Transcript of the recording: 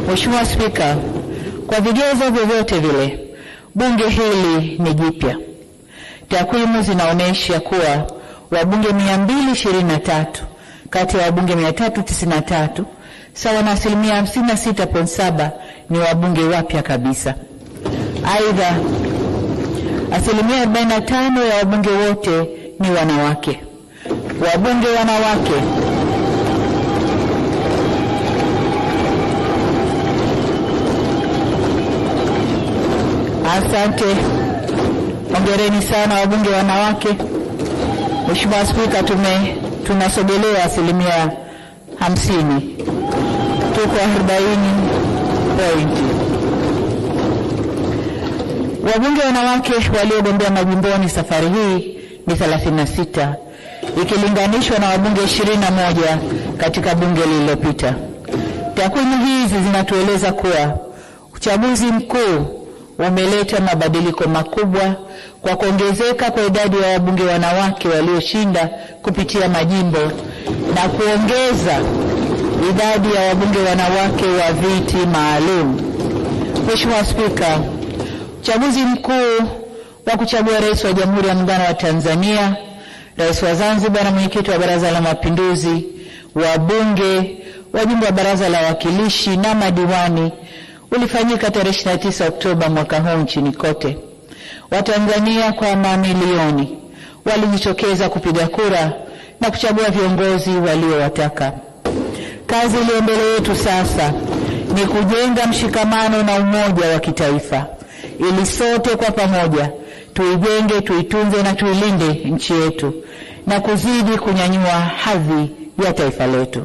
Mheshimiwa Spika, kwa vigezo vyovyote vile, bunge hili ni jipya. Takwimu zinaonyesha kuwa wabunge 223 kati ya wabunge 393 sawa na 56.7% ni wabunge wapya kabisa. Aidha, 45% ya wabunge wote ni wanawake. Wabunge wanawake Asante. Hongereni sana wabunge wanawake. Mheshimiwa Spika, tunasogelea 50%. Tuko 40 point. Wabunge wanawake waliogombea majimboni safari hii ni 36 ikilinganishwa na wabunge 21 katika bunge lililopita. Takwimu hizi zinatueleza kuwa uchaguzi mkuu umeleta mabadiliko makubwa kwa kuongezeka kwa idadi ya wabunge wanawake walioshinda kupitia majimbo na kuongeza idadi ya wabunge wanawake wa viti maalum. Mheshimiwa Spika, uchaguzi mkuu wa kuchagua rais wa Jamhuri ya Muungano wa Tanzania, rais wa Zanzibar na mwenyekiti wa Baraza la Mapinduzi, wabunge, wajumbe wa Baraza la Wawakilishi na madiwani ulifanyika tarehe 29 Oktoba mwaka huu nchini kote. Watanzania kwa mamilioni walijitokeza kupiga kura na kuchagua viongozi waliowataka. Kazi iliyo mbele yetu sasa ni kujenga mshikamano na umoja wa kitaifa ili sote kwa pamoja tuijenge, tuitunze na tuilinde nchi yetu na kuzidi kunyanyua hadhi ya taifa letu.